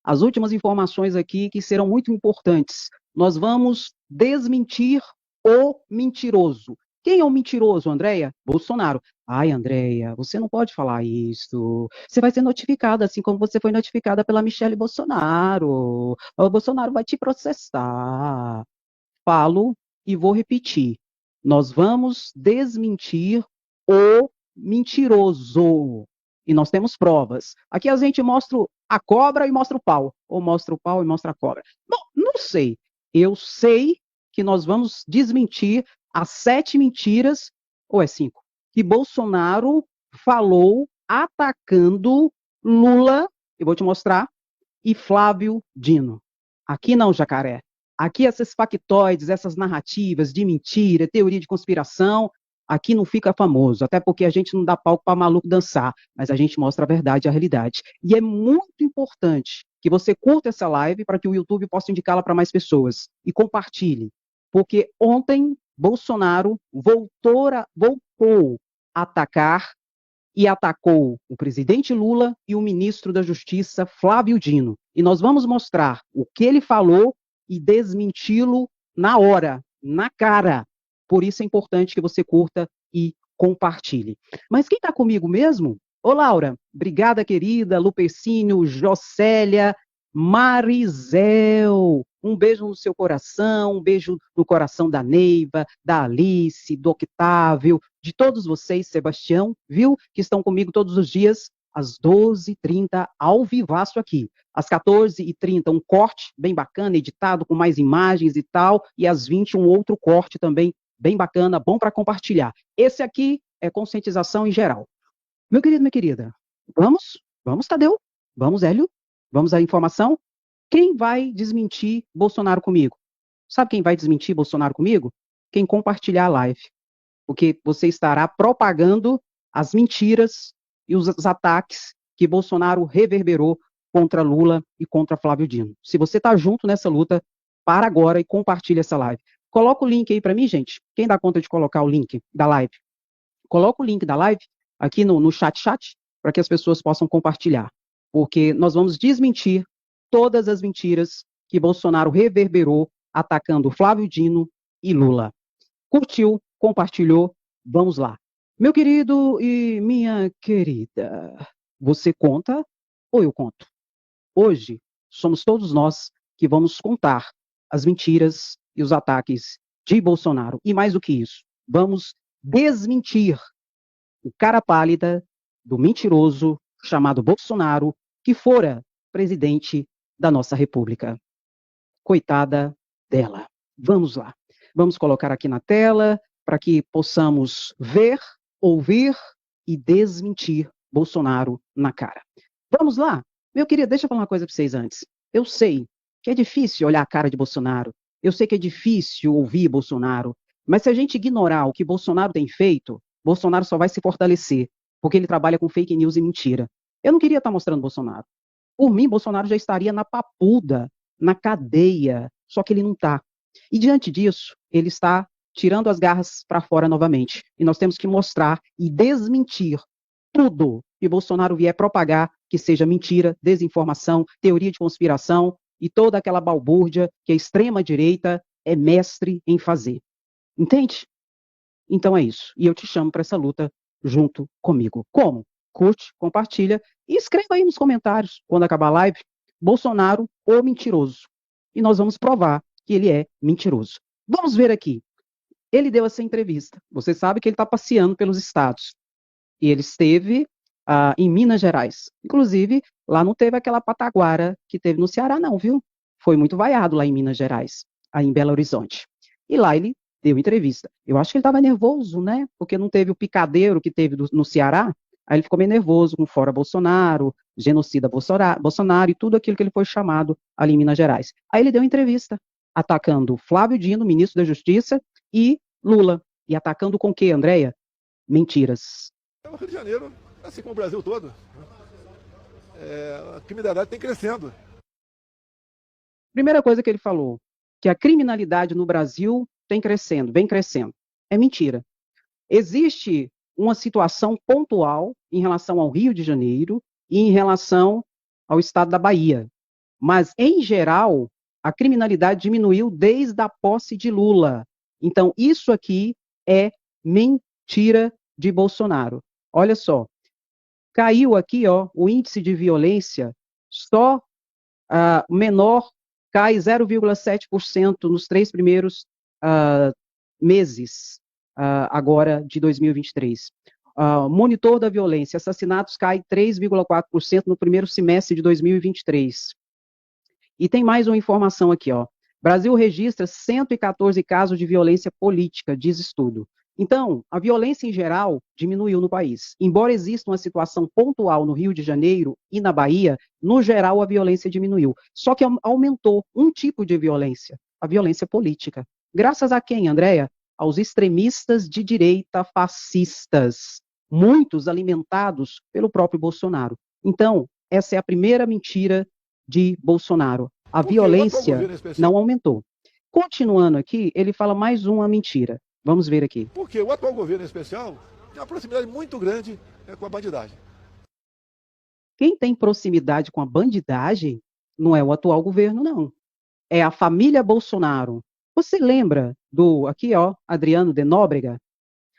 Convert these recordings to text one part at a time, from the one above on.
as últimas informações aqui que serão muito importantes. Nós vamos desmentir o mentiroso. Quem é o mentiroso, Andréia? Bolsonaro. Ai, Andréia, você não pode falar isso. Você vai ser notificada, assim como você foi notificada pela Michele Bolsonaro. O Bolsonaro vai te processar. Falo e vou repetir. Nós vamos desmentir o mentiroso. E nós temos provas. Aqui a gente mostra a cobra e mostra o pau. Ou mostra o pau e mostra a cobra. Bom, não sei. Eu sei que nós vamos desmentir as 7 mentiras, ou é 5, que Bolsonaro falou atacando Lula, eu vou te mostrar, e Flávio Dino. Aqui não, Jacaré. Aqui essas factoides, essas narrativas de mentira, teoria de conspiração, aqui não fica famoso, até porque a gente não dá palco para maluco dançar, mas a gente mostra a verdade e a realidade. E é muito importante que você curta essa live para que o YouTube possa indicá-la para mais pessoas e compartilhe, porque ontem Bolsonaro voltou a atacar e atacou o presidente Lula e o ministro da Justiça, Flávio Dino. E nós vamos mostrar o que ele falou e desmenti-lo na hora, na cara. Por isso é importante que você curta e compartilhe. Mas quem está comigo mesmo? Ô, Laura, obrigada, querida, Lupecínio, Jocélia, Marizel, um beijo no seu coração, um beijo no coração da Neiva, da Alice, do Octávio, de todos vocês, Sebastião, viu, que estão comigo todos os dias, às 12h30, ao vivaço aqui. Às 14h30, um corte bem bacana, editado, com mais imagens e tal, e às 20 um outro corte também, bem bacana, bom para compartilhar. Esse aqui é conscientização em geral. Meu querido, minha querida, vamos, Tadeu, vamos, Hélio, vamos à informação. Quem vai desmentir Bolsonaro comigo? Sabe quem vai desmentir Bolsonaro comigo? Quem compartilhar a live. Porque você estará propagando as mentiras e os ataques que Bolsonaro reverberou contra Lula e contra Flávio Dino. Se você está junto nessa luta, para agora e compartilhe essa live. Coloca o link aí para mim, gente. Quem dá conta de colocar o link da live? Coloca o link da live aqui no chat, para que as pessoas possam compartilhar. Porque nós vamos desmentir todas as mentiras que Bolsonaro reverberou atacando Flávio Dino e Lula. Curtiu, compartilhou, vamos lá. Meu querido e minha querida, você conta ou eu conto? Hoje, somos todos nós que vamos contar as mentiras e os ataques de Bolsonaro. E mais do que isso, vamos desmentir o cara pálida do mentiroso chamado Bolsonaro, que fora presidente da nossa República. Coitada dela. Vamos lá. Vamos colocar aqui na tela para que possamos ver, ouvir e desmentir Bolsonaro na cara. Vamos lá. Meu querido, deixa eu falar uma coisa para vocês antes. Eu sei que é difícil olhar a cara de Bolsonaro. Eu sei que é difícil ouvir Bolsonaro. Mas se a gente ignorar o que Bolsonaro tem feito, Bolsonaro só vai se fortalecer, porque ele trabalha com fake news e mentira. Eu não queria estar mostrando Bolsonaro. Por mim, Bolsonaro já estaria na papuda, na cadeia, só que ele não está. E diante disso, ele está tirando as garras para fora novamente. E nós temos que mostrar e desmentir tudo que Bolsonaro vier propagar, que seja mentira, desinformação, teoria de conspiração e toda aquela balbúrdia que a extrema-direita é mestre em fazer. Entende? Então é isso. E eu te chamo para essa luta junto comigo. Como? Curte, compartilha e escreva aí nos comentários, quando acabar a live, Bolsonaro ou mentiroso. E nós vamos provar que ele é mentiroso. Vamos ver aqui. Ele deu essa entrevista. Você sabe que ele está passeando pelos estados. E ele esteve em Minas Gerais. Inclusive, lá não teve aquela pataguara que teve no Ceará, não, viu? Foi muito vaiado lá em Minas Gerais, aí em Belo Horizonte. E lá ele deu entrevista. Eu acho que ele estava nervoso, né? Porque não teve o picadeiro que teve no Ceará. Aí ele ficou meio nervoso com fora Bolsonaro, genocida Bolsonaro e tudo aquilo que ele foi chamado ali em Minas Gerais. Aí ele deu entrevista, atacando Flávio Dino, ministro da Justiça, e Lula. E atacando com o quê, Andréia? Mentiras. O Rio de Janeiro, assim como o Brasil todo, a criminalidade tem crescendo. Primeira coisa que ele falou, que a criminalidade no Brasil tem crescendo, vem crescendo. É mentira. Existe uma situação pontual em relação ao Rio de Janeiro e em relação ao estado da Bahia. Mas, em geral, a criminalidade diminuiu desde a posse de Lula. Então, isso aqui é mentira de Bolsonaro. Olha só, caiu aqui, ó, o índice de violência, só menor, cai 0,7% nos 3 primeiros meses agora de 2023. Monitor da violência, assassinatos cai 3,4% no primeiro semestre de 2023. E tem mais uma informação aqui, ó. Brasil registra 114 casos de violência política, diz estudo. Então, a violência em geral diminuiu no país. Embora exista uma situação pontual no Rio de Janeiro e na Bahia, no geral a violência diminuiu. Só que aumentou um tipo de violência, a violência política. Graças a quem, Andréia? Aos extremistas de direita fascistas, muitos alimentados pelo próprio Bolsonaro. Então, essa é a primeira mentira de Bolsonaro. A violência não aumentou. Continuando aqui, ele fala mais uma mentira. Vamos ver aqui. Porque o atual governo, em especial, tem uma proximidade muito grande com a bandidagem. Quem tem proximidade com a bandidagem não é o atual governo, não. É a família Bolsonaro. Você lembra do, aqui ó, Adriano de Nóbrega?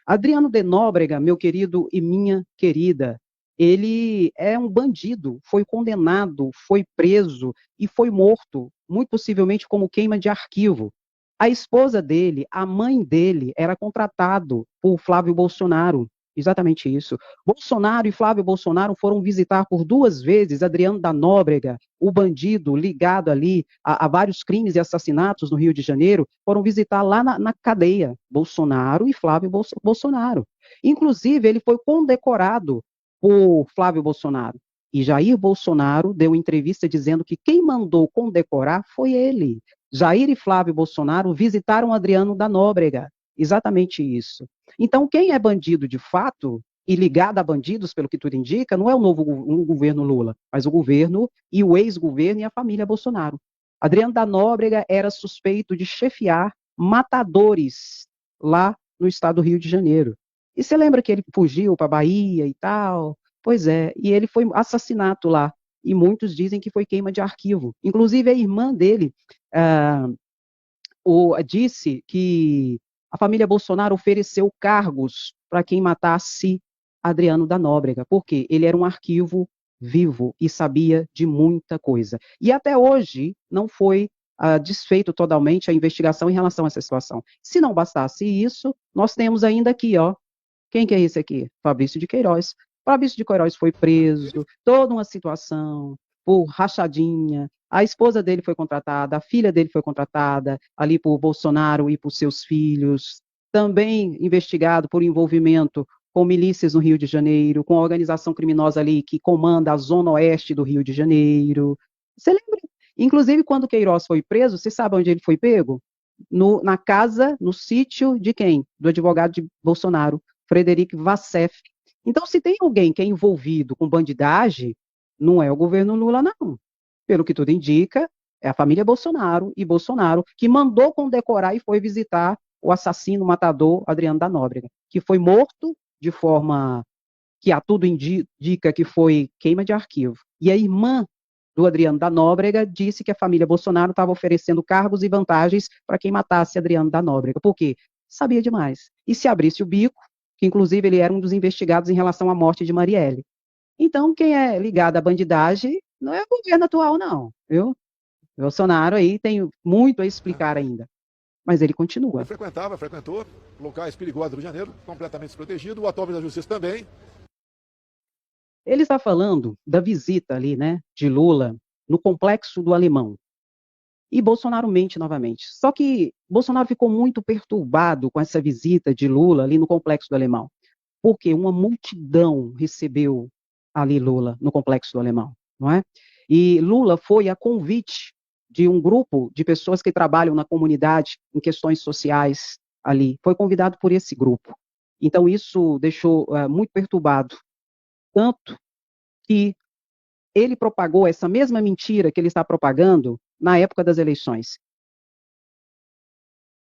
Adriano de Nóbrega, meu querido e minha querida, ele é um bandido, foi condenado, foi preso e foi morto, muito possivelmente como queima de arquivo. A esposa dele, a mãe dele, era contratado por Flávio Bolsonaro. Exatamente isso. Bolsonaro e Flávio Bolsonaro foram visitar por 2 vezes Adriano da Nóbrega, o bandido ligado ali a vários crimes e assassinatos no Rio de Janeiro, foram visitar lá na cadeia, Bolsonaro e Flávio Bolsonaro. Inclusive, ele foi condecorado por Flávio Bolsonaro. E Jair Bolsonaro deu entrevista dizendo que quem mandou condecorar foi ele. Jair e Flávio Bolsonaro visitaram Adriano da Nóbrega. Exatamente isso. Então, quem é bandido de fato, e ligado a bandidos, pelo que tudo indica, não é o novo governo Lula, mas o governo e o ex-governo e a família Bolsonaro. Adriano da Nóbrega era suspeito de chefiar matadores lá no estado do Rio de Janeiro. E você lembra que ele fugiu para a Bahia e tal? Pois é, e ele foi assassinato lá. E muitos dizem que foi queima de arquivo. Inclusive, a irmã dele disse que a família Bolsonaro ofereceu cargos para quem matasse Adriano da Nóbrega, porque ele era um arquivo vivo e sabia de muita coisa. E até hoje não foi desfeito totalmente a investigação em relação a essa situação. Se não bastasse isso, nós temos ainda aqui, ó, quem que é esse aqui? Fabrício de Queiroz. Fabrício de Queiroz foi preso, toda uma situação por rachadinha. A esposa dele foi contratada, a filha dele foi contratada ali por Bolsonaro e por seus filhos. Também investigado por envolvimento com milícias no Rio de Janeiro, com a organização criminosa ali que comanda a zona oeste do Rio de Janeiro. Você lembra? Inclusive, quando Queiroz foi preso, você sabe onde ele foi pego? Na casa, no sítio de quem? Do advogado de Bolsonaro, Frederic Vassef. Então, se tem alguém que é envolvido com bandidagem, não é o governo Lula, não. Pelo que tudo indica, é a família Bolsonaro e Bolsonaro que mandou condecorar e foi visitar o assassino matador Adriano da Nóbrega, que foi morto de forma que a tudo indica que foi queima de arquivo. E a irmã do Adriano da Nóbrega disse que a família Bolsonaro estava oferecendo cargos e vantagens para quem matasse Adriano da Nóbrega. Por quê? Sabia demais. E se abrisse o bico, que inclusive ele era um dos investigados em relação à morte de Marielle. Então, quem é ligado à bandidagem não é o governo atual, não, viu? Bolsonaro aí tem muito a explicar ainda. Mas ele continua. Ele frequentou locais perigosos do Rio de Janeiro, completamente desprotegido, o atual ministro da Justiça também. Ele está falando da visita ali, né, de Lula no Complexo do Alemão. E Bolsonaro mente novamente. Só que Bolsonaro ficou muito perturbado com essa visita de Lula ali no Complexo do Alemão, porque uma multidão recebeu ali Lula no Complexo do Alemão, não é? E Lula foi a convite de um grupo de pessoas que trabalham na comunidade em questões sociais ali. Foi convidado por esse grupo. Então isso deixou muito perturbado, tanto que ele propagou essa mesma mentira que ele está propagando na época das eleições.